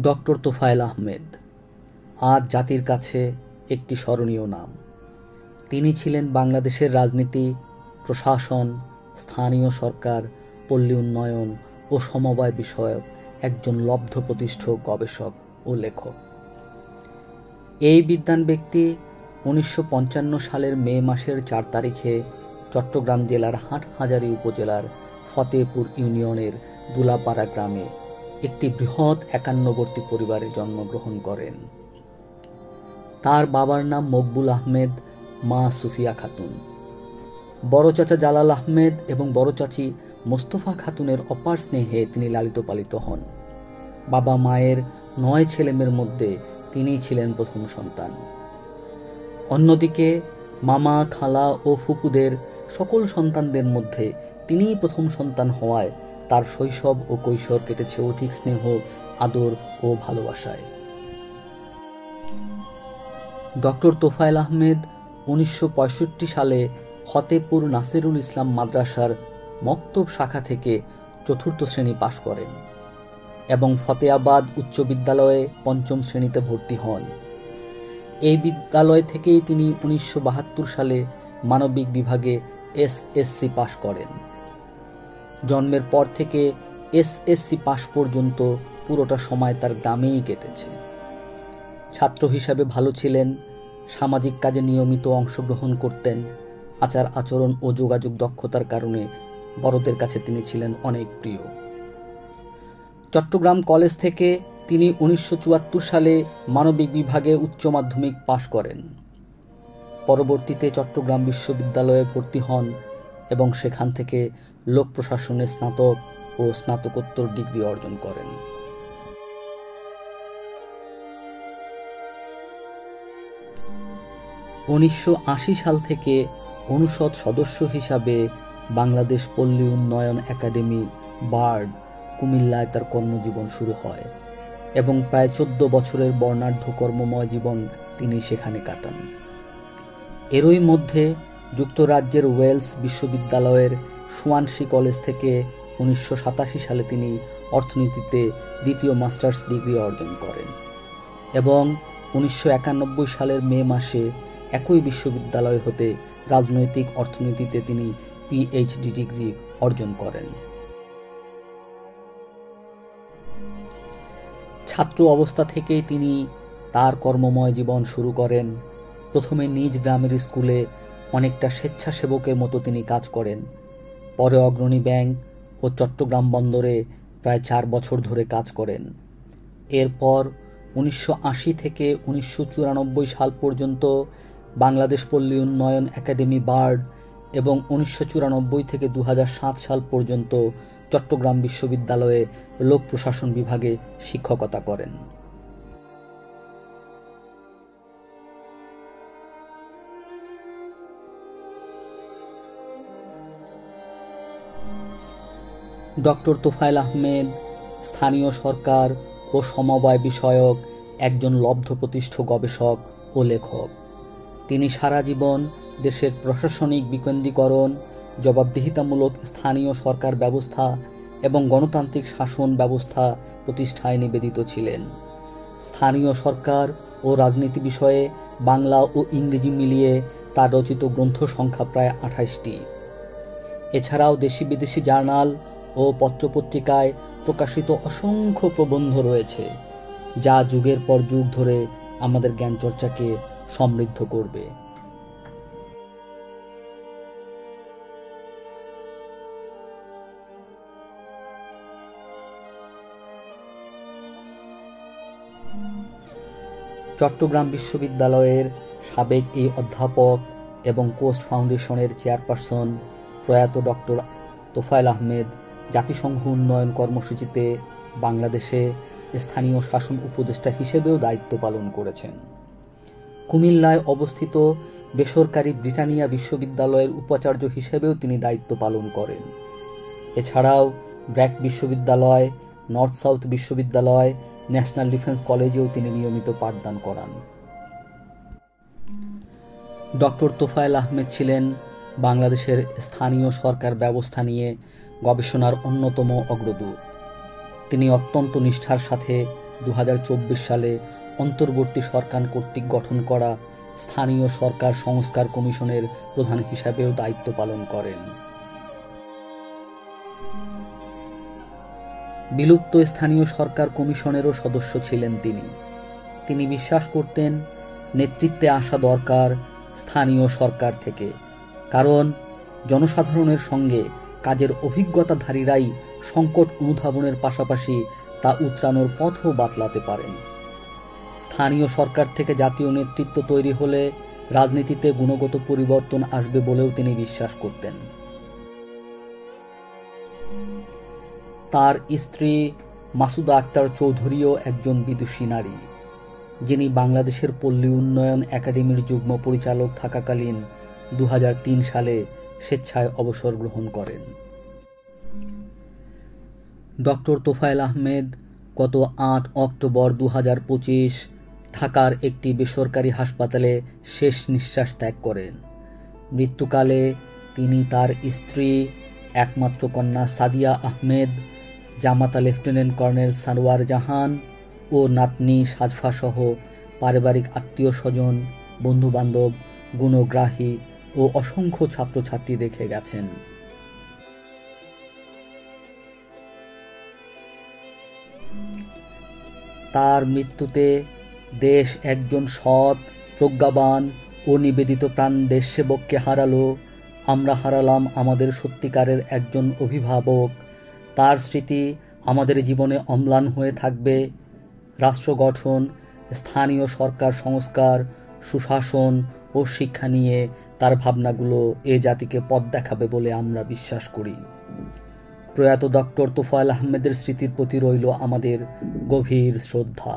Doctor Tofail Ahmed আজ জাতির কাছে একটি স্মরণীয় নাম। তিনি ছিলেন বাংলাদেশের রাজনীতি, প্রশাসন, স্থানীয় সরকার, পল্লী উন্নয়ন ও সমবায় বিষয়ক একজন লব্ধপ্রতিষ্ঠ গবেষক ও লেখক। এই বিদ্বান ব্যক্তি 1955 সালের মে মাসের 4 তারিখে চট্টগ্রাম জেলার হাটহাজারী উপজেলার ফতেপুর ইউনিয়নের দুলাপাড়া গ্রামে একটি বৃহৎ একান্নবর্তী পরিবারে জন্মগ্রহণ করেন। তার বাবার নাম মকবুল আহমেদ, মা সুফিয়া খাতুন। বড় চাচা জালাল আহমেদ এবং বড় চাচি মোস্তফা খাতুনের অপার স্নেহে তিনি লালিত পালিত হন। বাবা মায়ের 9 ছেলেমেয়ের মধ্যে তিনিই ছিলেন প্রথম সন্তান। অন্যদিকে মামা, খালা ও ফুপুদের সকল সন্তানদের মধ্যে তিনিই প্রথম সন্তান হওয়ায় তার শৈশব ও কৈশোর কেটেছে অধিক স্নেহ, আদর ও ভালোবাসায়। ডক্টর তোফায়েল আহমেদ 1965 সালে ফতেপুর নাসিরুল ইসলাম মাদ্রাসার মক্তব শাখা থেকে 4র্থ শ্রেণী পাশ করেন এবং ফতেয়াবাদ উচ্চ বিদ্যালয়ে 5ম শ্রেণীতে ভর্তি হন। এই বিদ্যালয় থেকেই তিনি 1972 সালে মানবিক বিভাগে এসএসসি পাশ করেন। জন্মের পর থেকে এসএসসি পাশ পর্যন্ত পুরোটা সময় তার গ্রামেই কেটেছে। ছাত্র হিসাবে ভালো ছিলেন, সামাজিক কাজে নিয়মিত অংশগ্রহণ করতেন। আচার আচরণ ও যোগাযোগ দক্ষতার কারণে বড়দের কাছে তিনি ছিলেন অনেক প্রিয়। চট্টগ্রাম কলেজ থেকে তিনি 1974 সালে মানবিক বিভাগে উচ্চ মাধ্যমিক পাশ করেন। পরবর্তীতে চট্টগ্রাম বিশ্ববিদ্যালয়ে ভর্তি হন এবং সেখান থেকে লোক প্রশাসনে স্নাতক ও স্নাতকোত্তর ডিগ্রি অর্জন করেন। (1980 সাল থেকে অনুষদ সদস্য হিসাবে বাংলাদেশ পল্লী উন্নয়ন একাডেমি বার্ড কুমিল্লায় তার কর্মজীবন শুরু হয় এবং প্রায় 14 বছরের বর্ণাঢ্য কর্মময় জীবন তিনি সেখানে কাটান। এরই মধ্যে যুক্তরাজ্যের ওয়েলস বিশ্ববিদ্যালয়ের সোয়ানসি কলেজ থেকে 1987 সালে তিনি অর্থনীতিতে দ্বিতীয় মাস্টার্স ডিগ্রি অর্জন করেন এবং 1991 সালের মে মাসে একই বিশ্ববিদ্যালয় হতে রাজনৈতিক অর্থনীতিতে তিনি পিএইচডি ডিগ্রি অর্জন করেন। ছাত্র অবস্থা থেকেই তিনি তার কর্মময় জীবন শুরু করেন। প্রথমে নিজ গ্রামের স্কুলে অনেকটা স্বেচ্ছাসেবকের মতো তিনি কাজ করেন। পরে অগ্রণী ব্যাংক ও চট্টগ্রাম বন্দরে প্রায় 4 বছর ধরে কাজ করেন। এরপর 1980 থেকে 1994 সাল পর্যন্ত বাংলাদেশ পল্লী উন্নয়ন একাডেমি বার্ড এবং 1994 থেকে 2007 সাল পর্যন্ত চট্টগ্রাম বিশ্ববিদ্যালয়ে লোক প্রশাসন বিভাগে শিক্ষকতা করেন। ডক্টর তোফায়েল আহমেদ স্থানীয় সরকার ও সমবায় বিষয়ক একজন লব্ধপ্রতিষ্ঠ গবেষক ও লেখক। তিনি সারা জীবন দেশের প্রশাসনিক বিকেন্দ্রীকরণ, জবাবদিহিতামূলক স্থানীয় সরকার ব্যবস্থা এবং গণতান্ত্রিক শাসন ব্যবস্থা প্রতিষ্ঠায় নিবেদিত ছিলেন। স্থানীয় সরকার ও রাজনীতি বিষয়ে বাংলা ও ইংরেজি মিলিয়ে তার রচিত গ্রন্থ সংখ্যা প্রায় 28টি। এছাড়াও দেশি বিদেশি জার্নাল ও পত্রপত্রিকায় প্রকাশিত অসংখ্য প্রবন্ধ রয়েছে, যা যুগের পর যুগ ধরে আমাদের জ্ঞান চর্চাকে সমৃদ্ধ করবে। চট্টগ্রাম বিশ্ববিদ্যালয়ের সাবেক এই অধ্যাপক এবং কোস্ট ফাউন্ডেশনের চেয়ারপারসন প্রয়াত ডক্টর তোফায়েল আহমেদ জাতিসংঘ উন্নয়ন কর্মসূচিতে বাংলাদেশে স্থানীয় শাসন উপদেষ্টা হিসেবেও দায়িত্ব পালন করেছেন। কুমিল্লায় অবস্থিত বেসরকারি ব্রিটানিয়া বিশ্ববিদ্যালয়ের উপাচার্য হিসেবেও তিনি দায়িত্ব পালন করেন। এছাড়াও ব্র্যাক বিশ্ববিদ্যালয়, নর্থ সাউথ বিশ্ববিদ্যালয়, ন্যাশনাল ডিফেন্স কলেজেও তিনি নিয়মিত পাঠদান করান। ডক্টর তোফায়েল আহমেদ ছিলেন বাংলাদেশের স্থানীয় সরকার ব্যবস্থা নিয়ে গবেষণার অন্যতম অগ্রদূত। তিনি অত্যন্ত নিষ্ঠার সাথে 2024 সালে অন্তর্বর্তী সরকার কর্তৃক গঠন করা স্থানীয় সরকার সংস্কার কমিশনের প্রধান হিসাবেও দায়িত্ব পালন করেন। বিলুপ্ত স্থানীয় সরকার কমিশনেরও সদস্য ছিলেন তিনি বিশ্বাস করতেন নেতৃত্বে আসা দরকার স্থানীয় সরকার থেকে, কারণ জনসাধারণের সঙ্গে কাজের অভিজ্ঞতাধারীরাই সংকট অনুধাবনের পাশাপাশি তা উতরানোর পথও বাতলাতে পারেন। স্থানীয় সরকার থেকে জাতীয় নেতৃত্ব তৈরি হলে রাজনীতিতে গুণগত পরিবর্তন আসবে বলেও তিনি বিশ্বাস করতেন। তার স্ত্রী মাসুদা আক্তার চৌধুরীও একজন বিদুষী নারী, যিনি বাংলাদেশের পল্লী উন্নয়ন একাডেমির যুগ্ম পরিচালক থাকাকালীন 2003 সালে স্বেচ্ছায় অবসর গ্রহণ করেন। ডক্টর তোফায়েল আহমেদ গত 8 অক্টোবর 2025 ঢাকার একটি বেসরকারি হাসপাতালে শেষ নিঃশ্বাস ত্যাগ করেন। মৃত্যুকালে তিনি তার স্ত্রী, একমাত্র কন্যা সাদিয়া আহমেদ, জামাতা লেফটেন্যান্ট কর্নেল সারওয়ার জাহান ও নাতনি সাজফা সহ পারিবারিক আত্মীয় স্বজন, বন্ধুবান্ধব, গুণগ্রাহী ও অসংখ্য ছাত্রছাত্রী রেখে গেছেন। তার মৃত্যুতে দেশ একজন সৎ, প্রজ্ঞাবান ও নিবেদিত প্রাণ দেশসেবককে হারালো। আমরা হারালাম আমাদের সত্যিকারের একজন অভিভাবক। তার স্মৃতি আমাদের জীবনে অম্লান হয়ে থাকবে। রাষ্ট্র গঠন, স্থানীয় সরকার সংস্কার, সুশাসন ও শিক্ষা নিয়ে তার ভাবনাগুলো এ জাতিকে পথ দেখাবে বলে আমরা বিশ্বাস করি। প্রয়াত ডক্টর তোফায়েল আহমেদের স্মৃতির প্রতি রইল আমাদের গভীর শ্রদ্ধা।